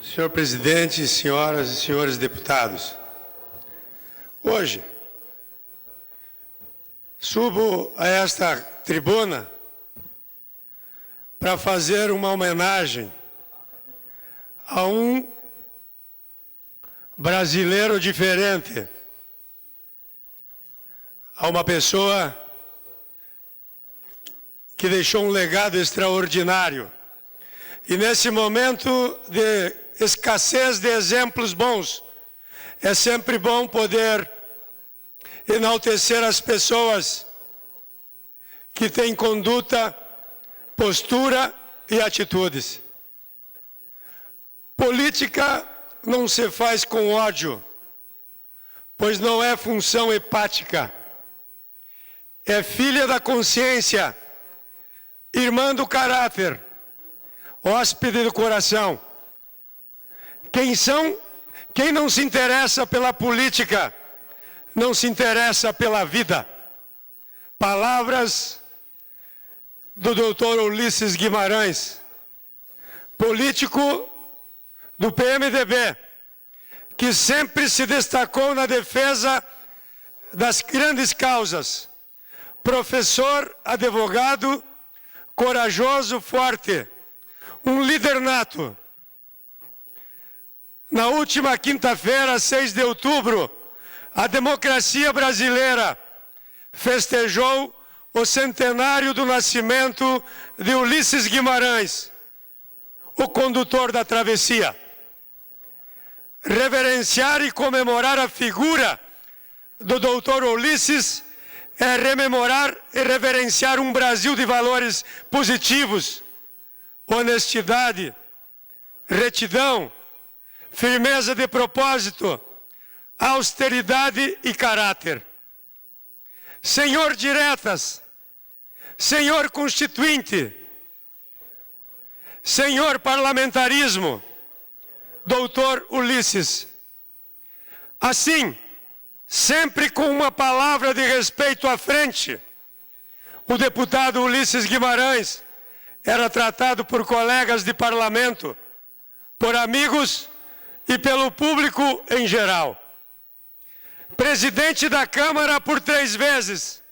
Senhor presidente, senhoras e senhores deputados, hoje subo a esta tribuna para fazer uma homenagem a um brasileiro diferente, a uma pessoa que deixou um legado extraordinário. E nesse momento de escassez de exemplos bons, é sempre bom poder enaltecer as pessoas que têm conduta, postura e atitudes. Política não se faz com ódio, pois não é função hepática. É filha da consciência, irmã do caráter, hóspede do coração. Quem não se interessa pela política, não se interessa pela vida. Palavras do doutor Ulisses Guimarães, político do PMDB, que sempre se destacou na defesa das grandes causas. Professor, advogado, corajoso, forte, um líder nato. Na última quinta-feira, 6 de outubro, a democracia brasileira festejou o centenário do nascimento de Ulisses Guimarães, o condutor da travessia. Reverenciar e comemorar a figura do doutor Ulisses é rememorar e reverenciar um Brasil de valores positivos, honestidade, retidão, firmeza de propósito, austeridade e caráter. Senhor diretas, senhor constituinte, senhor parlamentarismo, doutor Ulisses. Assim, sempre com uma palavra de respeito à frente, o deputado Ulisses Guimarães era tratado por colegas de parlamento, por amigos e pelo público em geral. Presidente da Câmara por 3 vezes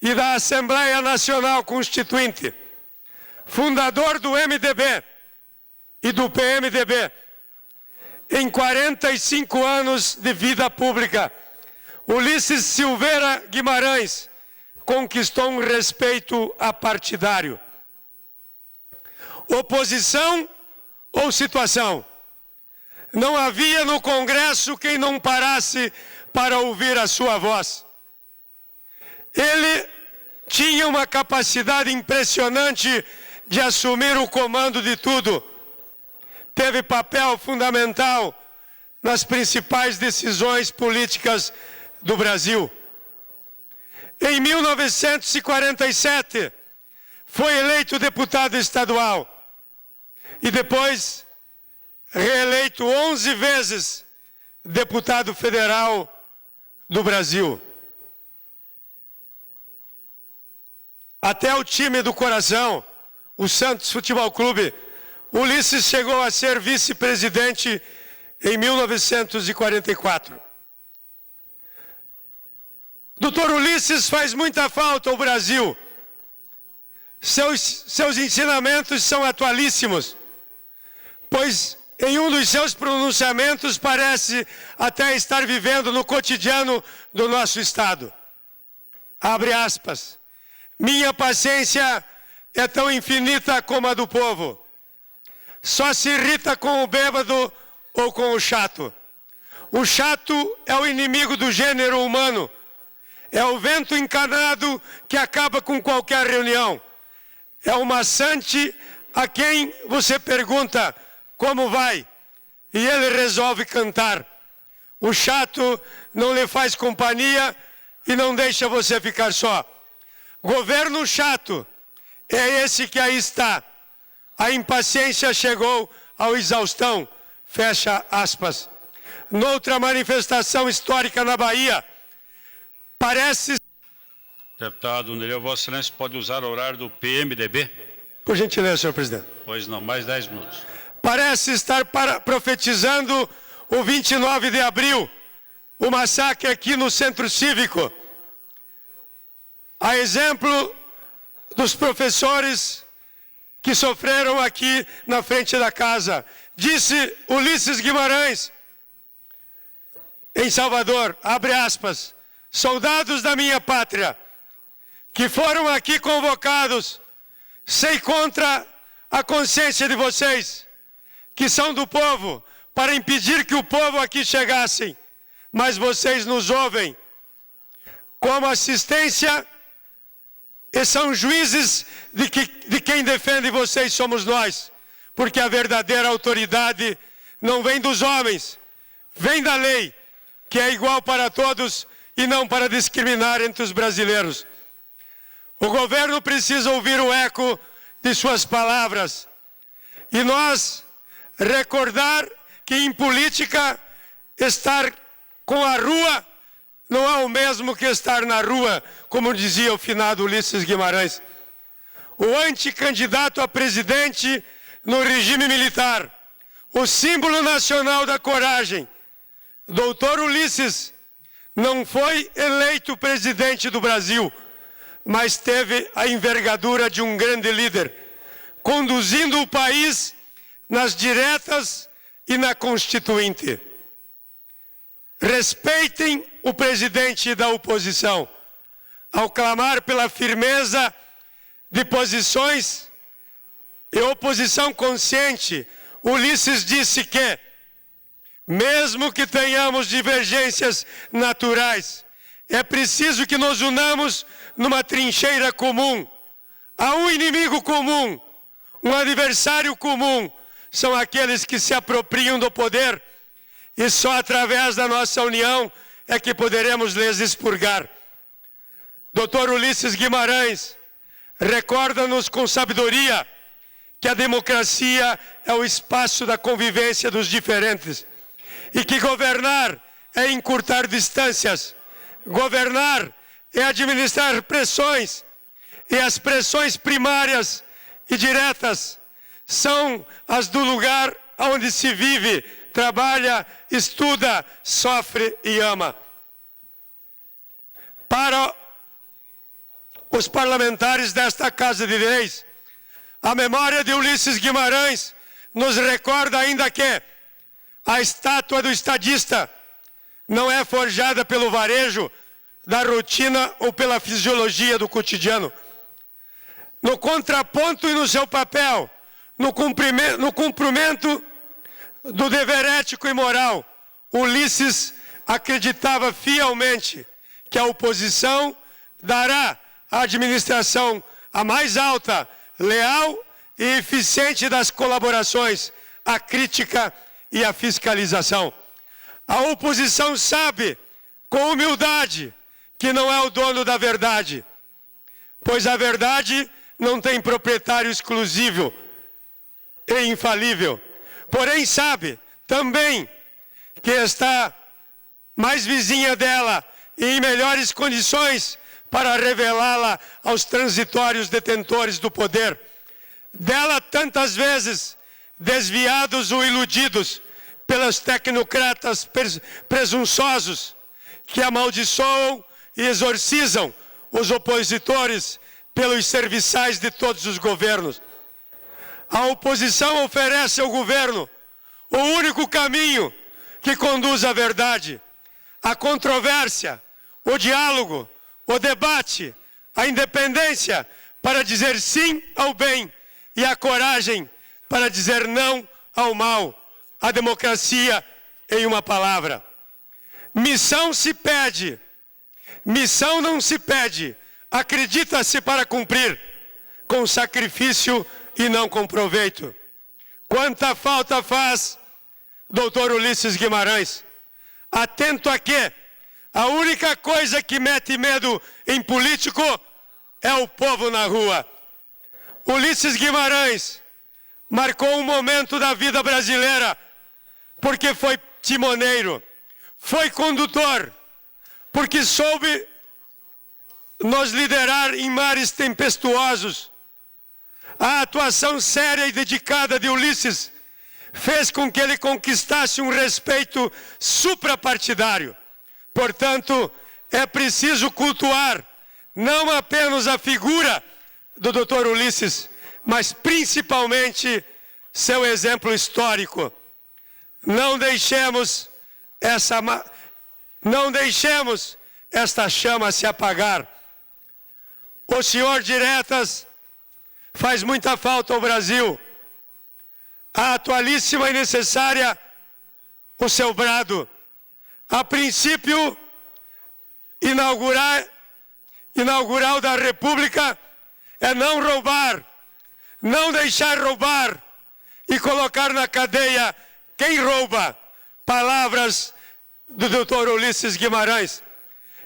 e da Assembleia Nacional Constituinte, fundador do MDB e do PMDB. Em 45 anos de vida pública, Ulisses Silveira Guimarães conquistou um respeito apartidário. Oposição ou situação? Não havia no Congresso quem não parasse para ouvir a sua voz. Ele tinha uma capacidade impressionante de assumir o comando de tudo. Teve papel fundamental nas principais decisões políticas do Brasil. Em 1947, foi eleito deputado estadual e depois reeleito 11 vezes deputado federal do Brasil. Até o time do coração, o Santos Futebol Clube, Ulisses chegou a ser vice-presidente em 1944. Doutor Ulisses faz muita falta ao Brasil. Seus ensinamentos são atualíssimos, pois em um dos seus pronunciamentos parece até estar vivendo no cotidiano do nosso Estado. Abre aspas. Minha paciência é tão infinita como a do povo. Só se irrita com o bêbado ou com o chato. O chato é o inimigo do gênero humano. É o vento encanado que acaba com qualquer reunião. É o maçante a quem você pergunta como vai e ele resolve cantar. O chato não lhe faz companhia e não deixa você ficar só. Governo chato é esse que aí está. A impaciência chegou ao exaustão. Fecha aspas. Noutra manifestação histórica na Bahia, parece... Deputado Nereu, Vossa Excelência pode usar o horário do PMDB? Por gentileza, senhor presidente. Pois não, mais 10 minutos. parece estar profetizando o 29 de abril, o massacre aqui no Centro Cívico. A exemplo dos professores que sofreram aqui na frente da casa. Disse Ulisses Guimarães, em Salvador, abre aspas, soldados da minha pátria, que foram aqui convocados, sei contra a consciência de vocês, que são do povo, para impedir que o povo aqui chegasse, mas vocês nos ouvem como assistência e são juízes de quem defende vocês somos nós, porque a verdadeira autoridade não vem dos homens, vem da lei, que é igual para todos e não para discriminar entre os brasileiros. O governo precisa ouvir o eco de suas palavras e nós recordar que em política estar com a rua não é o mesmo que estar na rua, como dizia o finado Ulisses Guimarães. O anticandidato a presidente no regime militar, o símbolo nacional da coragem, Doutor Ulisses, não foi eleito presidente do Brasil, mas teve a envergadura de um grande líder, conduzindo o país nas diretas e na constituinte. Respeitem o presidente da oposição. Ao clamar pela firmeza de posições e oposição consciente, Ulisses disse que, mesmo que tenhamos divergências naturais, é preciso que nos unamos numa trincheira comum. Há um inimigo comum, um adversário comum, são aqueles que se apropriam do poder e só através da nossa união é que poderemos lhes expurgar. Dr. Ulisses Guimarães recorda-nos com sabedoria que a democracia é o espaço da convivência dos diferentes e que governar é encurtar distâncias, governar é administrar pressões e as pressões primárias e diretas são as do lugar onde se vive, trabalha, estuda, sofre e ama. Para os parlamentares desta Casa de Leis, a memória de Ulisses Guimarães nos recorda ainda que a estátua do estadista não é forjada pelo varejo da rotina ou pela fisiologia do cotidiano. No contraponto e no seu papel, no cumprimento do dever ético e moral, Ulisses acreditava fielmente que a oposição dará à administração a mais alta, leal e eficiente das colaborações, a crítica e a fiscalização. A oposição sabe, com humildade, que não é o dono da verdade, pois a verdade não tem proprietário exclusivo e infalível. Porém sabe também que está mais vizinha dela e em melhores condições para revelá-la aos transitórios detentores do poder. Dela tantas vezes desviados ou iludidos pelos tecnocratas presunçosos que amaldiçoam e exorcizam os opositores pelos serviçais de todos os governos. A oposição oferece ao governo o único caminho que conduz à verdade, a controvérsia, o diálogo, o debate, a independência para dizer sim ao bem e a coragem para dizer não ao mal, a democracia em uma palavra. Missão se pede, missão não se pede, acredita-se para cumprir, com sacrifício e não com proveito. Quanta falta faz, doutor Ulisses Guimarães, atento a que a única coisa que mete medo em político é o povo na rua. Ulisses Guimarães marcou um momento da vida brasileira, porque foi timoneiro, foi condutor, porque soube nos liderar em mares tempestuosos. A atuação séria e dedicada de Ulisses fez com que ele conquistasse um respeito suprapartidário. Portanto, é preciso cultuar não apenas a figura do Dr. Ulisses, mas principalmente seu exemplo histórico. Não deixemos esta chama se apagar. O senhor Diretas faz muita falta ao Brasil. A atualíssima e necessária o seu brado. A princípio inaugural da República é não roubar, não deixar roubar e colocar na cadeia quem rouba. Palavras do Dr. Ulisses Guimarães,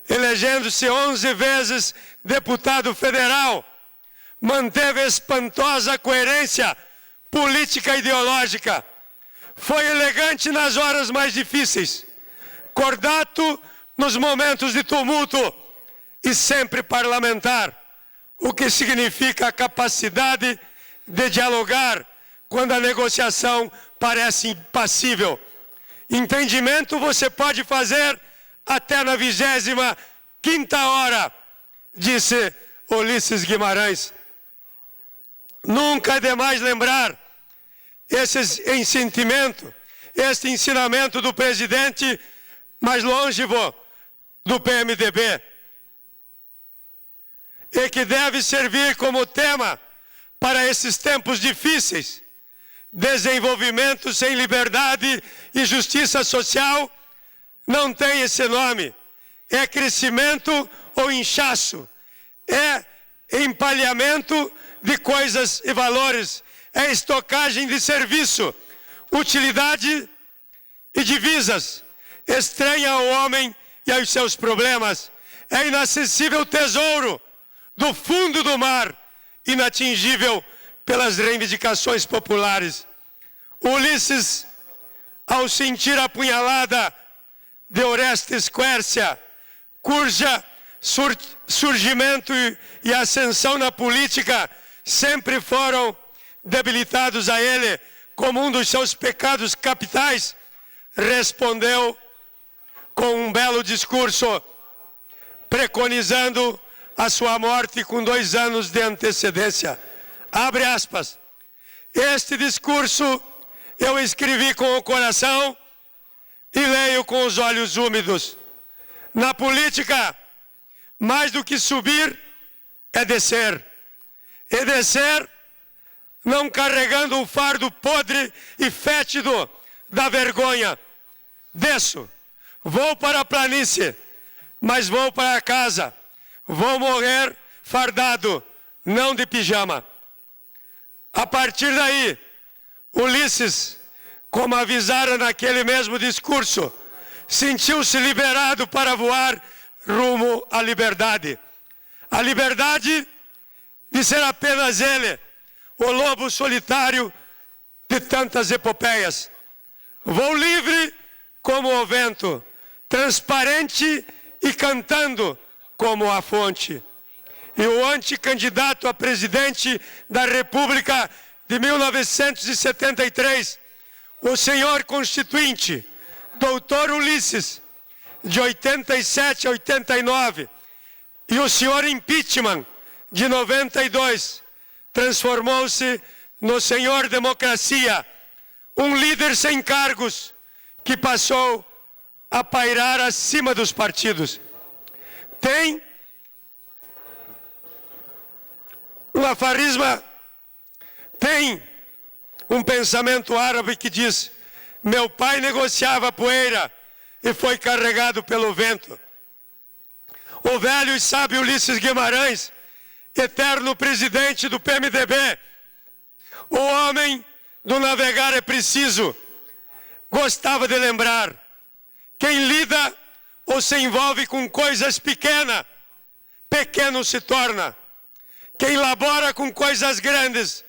elegendo-se 11 vezes deputado federal, manteve espantosa coerência política e ideológica. Foi elegante nas horas mais difíceis, cordato nos momentos de tumulto e sempre parlamentar, o que significa a capacidade de dialogar quando a negociação parece impassível. Entendimento você pode fazer até na 25ª hora, disse Ulisses Guimarães. Nunca é demais lembrar este ensinamento do presidente mais longevo do PMDB, e que deve servir como tema para esses tempos difíceis. Desenvolvimento sem liberdade e justiça social não tem esse nome. É crescimento ou inchaço, é empalhamento de coisas e valores, é estocagem de serviço, utilidade e divisas, estranha ao homem e aos seus problemas, é inacessível tesouro do fundo do mar, inatingível pelas reivindicações populares. Ulisses, ao sentir a punhalada de Orestes Quércia, cuja surgimento e ascensão na política sempre foram debilitados a ele como um dos seus pecados capitais, respondeu com um belo discurso, preconizando a sua morte com 2 anos de antecedência. Abre aspas. Este discurso eu escrevi com o coração e leio com os olhos úmidos. Na política, mais do que subir, é descer. E descer, não carregando o fardo podre e fétido da vergonha. Desço, vou para a planície, mas vou para casa. Vou morrer fardado, não de pijama. A partir daí, Ulisses, como avisara naquele mesmo discurso, sentiu-se liberado para voar rumo à liberdade. A liberdade de ser apenas ele, o lobo solitário de tantas epopeias. Vou livre como o vento, transparente e cantando como a fonte. E o anticandidato a presidente da República de 1973, o senhor constituinte, doutor Ulisses, de 87 a 89, e o senhor impeachment, de 92, transformou-se no senhor democracia, um líder sem cargos, que passou a pairar acima dos partidos. Tem um afarisma, tem um pensamento árabe que diz: meu pai negociava poeira e foi carregado pelo vento. O velho e sábio Ulisses Guimarães, eterno presidente do PMDB, o homem do navegar é preciso, gostava de lembrar: quem lida ou se envolve com coisas pequenas, pequeno se torna. Quem labora com coisas grandes,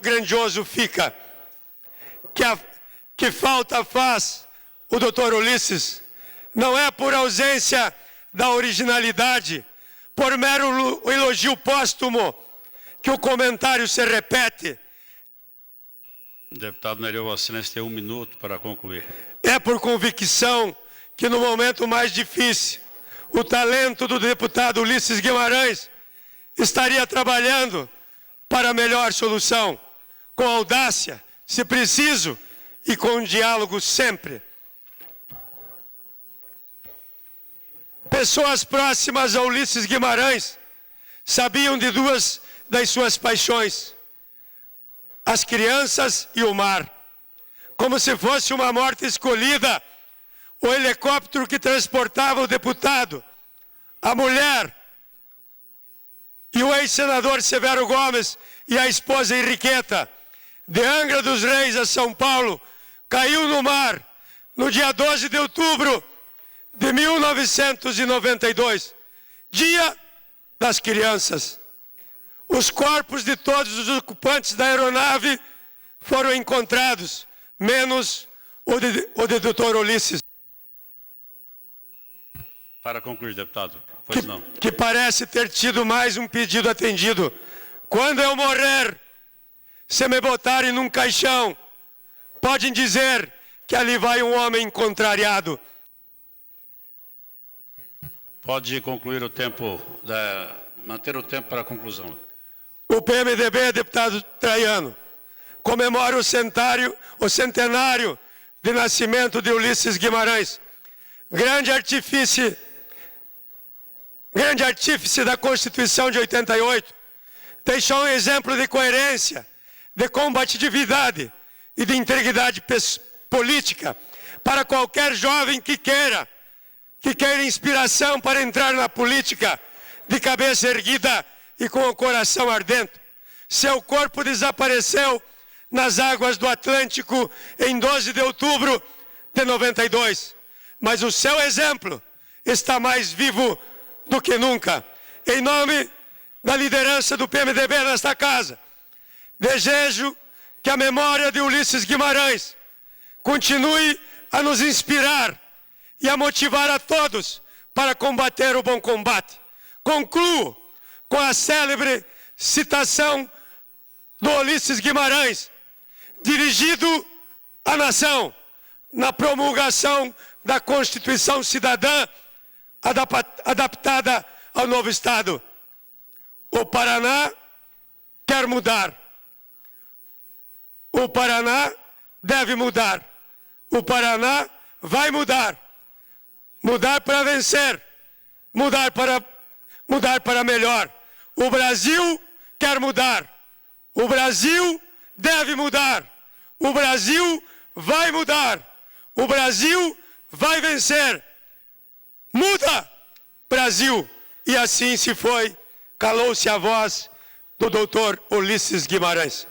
grandioso fica. Que falta faz o doutor Ulisses? Não é por ausência da originalidade, por mero elogio póstumo, que o comentário se repete. Deputado Nereu Vossa Excelência tem 1 minuto para concluir. É por convicção que no momento mais difícil, o talento do deputado Ulisses Guimarães estaria trabalhando para a melhor solução, com audácia, se preciso, e com diálogo sempre. Pessoas próximas a Ulisses Guimarães sabiam de duas das suas paixões: as crianças e o mar. Como se fosse uma morte escolhida, o helicóptero que transportava o deputado, a mulher e o ex-senador Severo Gomes e a esposa Henriqueta, de Angra dos Reis a São Paulo, caiu no mar no dia 12 de outubro de 1992, Dia das Crianças. Os corpos de todos os ocupantes da aeronave foram encontrados, menos o de Dr. Ulisses. Para concluir, deputado. Pois não. Que parece ter tido mais um pedido atendido. Quando eu morrer, se me botarem num caixão, podem dizer que ali vai um homem contrariado. Pode concluir o tempo, manter o tempo para a conclusão. O PMDB, deputado Traiano, comemora o centenário de nascimento de Ulisses Guimarães, grande artífice da Constituição de 88, deixou um exemplo de coerência, de combatividade e de integridade política para qualquer jovem que queira inspiração para entrar na política de cabeça erguida e com o coração ardente. Seu corpo desapareceu nas águas do Atlântico em 12 de outubro de 92, mas o seu exemplo está mais vivo do que nunca. Em nome da liderança do PMDB nesta casa, desejo que a memória de Ulisses Guimarães continue a nos inspirar e a motivar a todos para combater o bom combate. Concluo com a célebre citação do Ulisses Guimarães, dirigido à nação na promulgação da Constituição Cidadã adaptada ao novo Estado. O Paraná quer mudar. O Paraná deve mudar. O Paraná vai mudar. Mudar para vencer. Mudar para melhor. O Brasil quer mudar. O Brasil deve mudar. O Brasil vai mudar. O Brasil vai vencer. Muda, Brasil! E assim se foi. Calou-se a voz do doutor Ulisses Guimarães.